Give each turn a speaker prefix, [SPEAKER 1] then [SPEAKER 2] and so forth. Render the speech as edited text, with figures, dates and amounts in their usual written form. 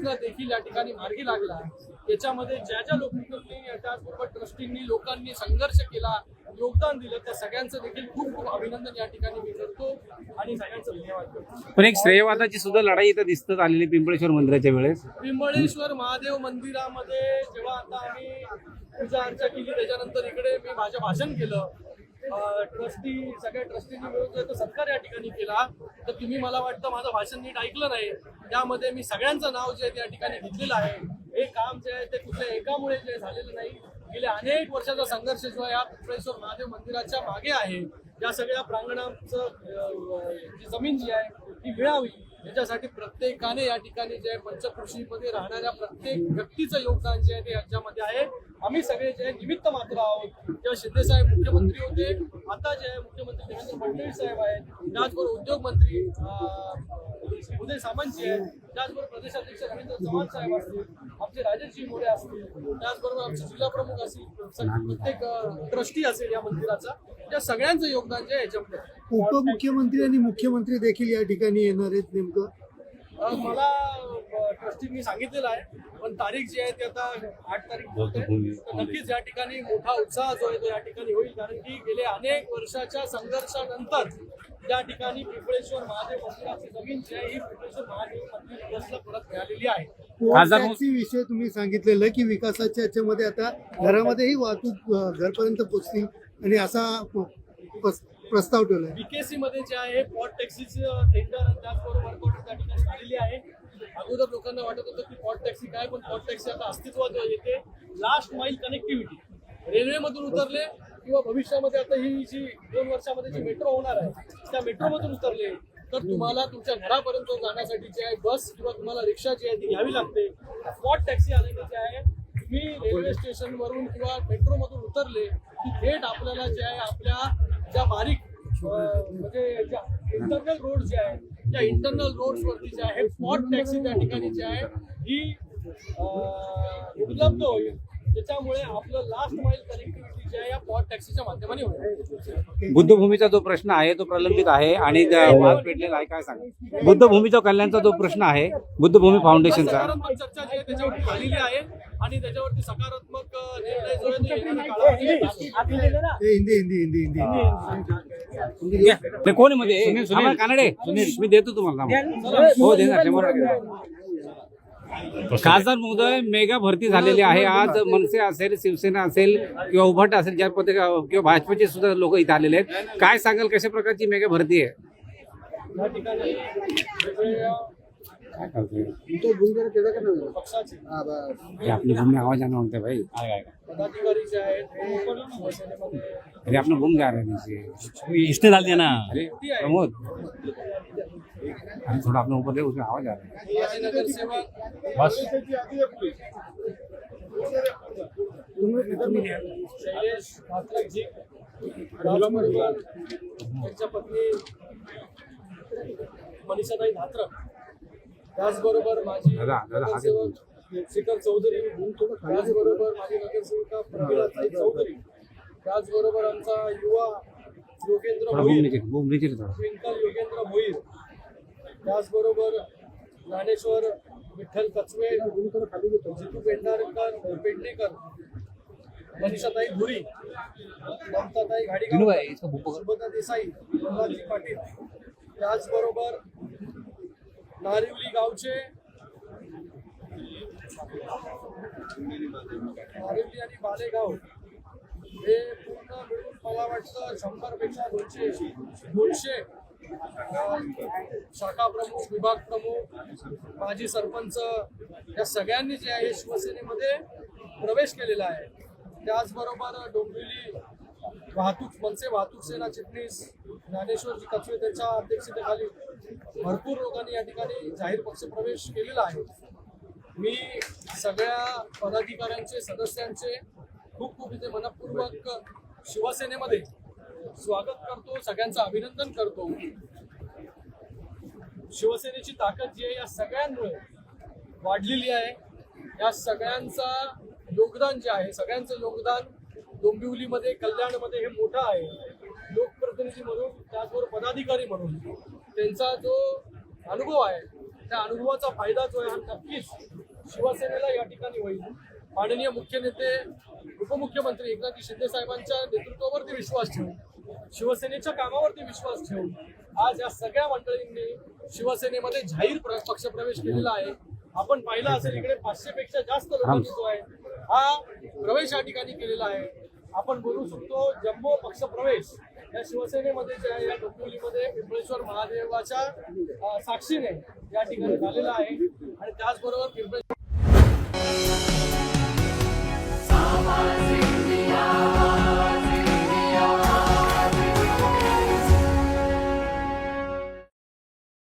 [SPEAKER 1] प्रश्न देखील या ठिकाणी मार्गी लागला. याच्यामध्ये ज्या लोकांनी, त्याचबरोबर ट्रस्टींनी, लोकांनी संघर्ष केला, योगदान दिलं, त्या सगळ्यांचं देखील खूप खूप अभिनंदन या ठिकाणी मी करतो आणि सगळ्यांचं धन्यवाद करतो.
[SPEAKER 2] पण एक श्रेयवादाची सुद्धा लढाई इथं दिसत आलेली पिंपळेश्वर मंदिराच्या वेळेस.
[SPEAKER 1] पिंपळेश्वर महादेव मंदिरामध्ये जेव्हा आता आम्ही पूजा अर्चा केली, त्याच्यानंतर इकडे मी माझं भाषण केलं, सगळ्या ट्रस्टींनी मिळून जो सत्कार या ठिकाणी केला, तर तुम्ही मला वाटतं माझं भाषण नीट ऐकलं नाही. त्यामध्ये मी सगळ्यांचं नाव जे आहे त्या ठिकाणी घेतलेलं आहे. हे काम जे आहे ते कुठल्या एकामुळे जे झालेलं नाही. गेल्या अनेक वर्षाचा संघर्ष जो आहे या पिंपळेश्वर महादेव मंदिराच्या मागे आहे. या सगळ्या प्रांगणाचं जी जमीन जी आहे ती मिळावी, याच्यासाठी प्रत्येकाने या ठिकाणी जे पंचक्रोशीमध्ये राहणाऱ्या प्रत्येक व्यक्तीचं योगदान जे आहे ते याच्यामध्ये आहे. आम्ही सगळे जे निमित्त मात्र आहोत. जेव्हा शिंदे साहेब मुख्यमंत्री होते, आता जे आहे मुख्यमंत्री देवेंद्र फडणवीस साहेब आहेत, त्याचबरोबर उद्योग मंत्री उदय सामंत जे आहेत, त्याचबरोबर प्रदेशाध्यक्ष रवींद्र चव्हाण साहेब असतील, आमचे राजेशजी मोरे असतील, त्याचबरोबर आमचे जिल्हा प्रमुख असतील, प्रत्येक ट्रस्टी असेल या मंदिराचा, या सगळ्यांचं योगदान जे आहे याच्यामध्ये.
[SPEAKER 3] उपमुख्यमंत्री आणि मुख्यमंत्री देखील या ठिकाणी येणार आहेत. नेमकं
[SPEAKER 1] मला ट्रस्टींनी सांगितलेलं आहे, पण तारीख जी आहे ती आता 8 तारीख होते. तर नक्कीच या ठिकाणी मोठा उत्साह जो आहे तो या ठिकाणी होईल, कारण की गेले अनेक वर्षाच्या संघर्षानंतर या ठिकाणी पिंपळेश्वर महादेव मंदिराची जमीन जी आहे ही पिंपळेश्वर महादेव मंदिर ट्रस्टला परत मिळालेली आहे.
[SPEAKER 3] टॅक्सी विषय तुम्ही सांगितलेलं की विकासाच्या याच्यामध्ये आता घरामध्येही वाहतूक घरपर्यंत पोहोचतील आणि असा प्रस्ताव ठेवलाय.
[SPEAKER 1] बीकेसी मध्ये जे आहे पॉट टॅक्सीचं टेंडर आणि त्याचबरोबर वर्कआउट त्या ठिकाणी झालेली आहे. अगोदर लोकांना वाटत होतं की पॉट टॅक्सी काय, पण पॉट टॅक्सी आता अस्तित्वात येते. लास्ट माईल कनेक्टिव्हिटी रेल्वेमधून उतरले किंवा भविष्यामध्ये आता ही जी 2 वर्षामध्ये जी मेट्रो होणार आहे त्या मेट्रोमधून उतरले तर तुम्हाला तुमच्या घरापर्यंत जाण्यासाठी जे आहे बस किंवा तुम्हाला रिक्षा जी आहे ती घ्यावी लागते. पॉट टॅक्सी आलेली जे आहे, तुम्ही रेल्वे स्टेशनवरून किंवा मेट्रोमधून उतरले की थेट आपल्याला जे आहे आपल्या ज्या बारीक म्हणजे ज्या इंटरनल रोड जे आहे त्या इंटरनल रोड्स वरती जे आहे पॉट टॅक्सी त्या ठिकाणी जे आहे ही उपलब्ध होईल. त्याच्यामुळे आपलं लास्ट माईल कनेक्टिव्हिटी जे आहे या पॉट टॅक्सीच्या माध्यमाने होईल.
[SPEAKER 2] बुद्धभूमीचा जो प्रश्न आहे तो प्रलंबित आहे आणि वाद पेटलेला आहे. काय सांगा बुद्धभूमीचा कल्यांचा जो प्रश्न आहे बुद्धभूमी फाउंडेशनचा,
[SPEAKER 1] सकारात्मक चर्चा जी आहे त्याच्यावरती झालेली आहे आणि त्याच्यावरती सकारात्मक निर्णय जो आहे तो येणाऱ्या काळामध्ये
[SPEAKER 3] हिंदी
[SPEAKER 2] कोणी मध्ये कानडे मी देतो तुम्हाला. हो देणार 100%. खासदार महोदय, मेगा भरती झालेली आहे. आज मनसे असेल, शिवसेना असेल किंवा उभाटा असेल, ज्या पद्धती किंवा भाजपचे सुद्धा लोक इथे आलेले आहेत. काय सांगाल कशा प्रकारची मेगा भरती आहे?
[SPEAKER 1] या ठिकाणी पक्षाचे
[SPEAKER 2] आपली भूमी आवाज आना मांगते भाई.
[SPEAKER 1] पदाधिकारी जे आहेत हे शिवसेनेमध्ये
[SPEAKER 2] अरे आपलं भूम जा रहे नीचे
[SPEAKER 4] इसने डाल दिया ना.
[SPEAKER 2] अरे प्रमोद अरे थोड़ा अपने ऊपर दे, उसमें आवाज आ रहा है.
[SPEAKER 1] माजी नगरसेवक शैलेश भात्रकजी, त्याचबरोबर त्यांच्या पत्नी मनीषाताई धात्रक, त्याचबरोबर माजी नगरसेवक शिखर चौधरी, त्याचबरोबर माजी नगरसेविका प्रमिलाताई चौधरी, त्याचबरोबर आमचा युवा योगेंद्र भोईर, ट्विंकल योगेंद्र भोईर, त्याचबरोबर ज्ञानेश्वर विठ्ठल कचवे, जितू पेंढरेकर, मनीषाताई धुरी, ममताताई घाडीगाव, सुभद्रा देसाई, प्रल्हादजी पाटील, त्याचबरोबर नारिवली गावचे नारिवली आणि बालेगाव हे पूर्ण मिळून मला वाटतं 100 पेक्षा 200 शाखा प्रमुख, विभाग प्रमुख, माजी सरपंच या सगळ्यांनी जे आहे शिवसेनेमध्ये प्रवेश केलेला आहे. त्याचबरोबर डोंबिवली मनसे वाहतूक सेना चिटणीस ज्ञानेश्वरजी कचवे त्यांच्या अध्यक्षतेखाली भरपूर लोकांनी या ठिकाणी जाहीर पक्ष प्रवेश केलेला आहे. मी सगळ्या पदाधिकाऱ्यांचे, सदस्यांचे खूप खूप इथे मनपूर्वक शिवसेनेमध्ये स्वागत करतो, सगळ्यांचं अभिनंदन करतो. शिवसेनेची ताकद जी आहे या सगळ्यांमुळे वाढलेली आहे. या सगळ्यांचा योगदान जे आहे, सगळ्यांचं योगदान डोंबिवलीमध्ये, कल्याणमध्ये हे मोठं आहे. लोकप्रतिनिधी म्हणून, त्याचबरोबर पदाधिकारी म्हणून त्यांचा जो अनुभव आहे त्या अनुभवाचा फायदा जो आहे हा नक्कीच शिवसेनेला या ठिकाणी होईल. माननीय मुख्य नेते उपमुख्यमंत्री एकनाथ शिंदे साहेबांच्या नेतृत्वावरती विश्वास ठेवून, शिवसेनेच्या कामावरती विश्वास ठेवून आज या सगळ्या मंडळींनी शिवसेनेमध्ये जाहीर पक्षप्रवेश केलेला आहे. आपण पाहिलं असेल इकडे 500 पेक्षा जास्त लोकांनी जो आहे हा प्रवेश या ठिकाणी केलेला आहे. आपण बोलू शकतो जम्बो पक्षप्रवेश या शिवसेनेमध्ये जे आहे या डोंबिवलीमध्ये पिंपळेश्वर महादेवाच्या साक्षीने या ठिकाणी झालेला आहे. आणि त्याचबरोबर पिंपळेश्वर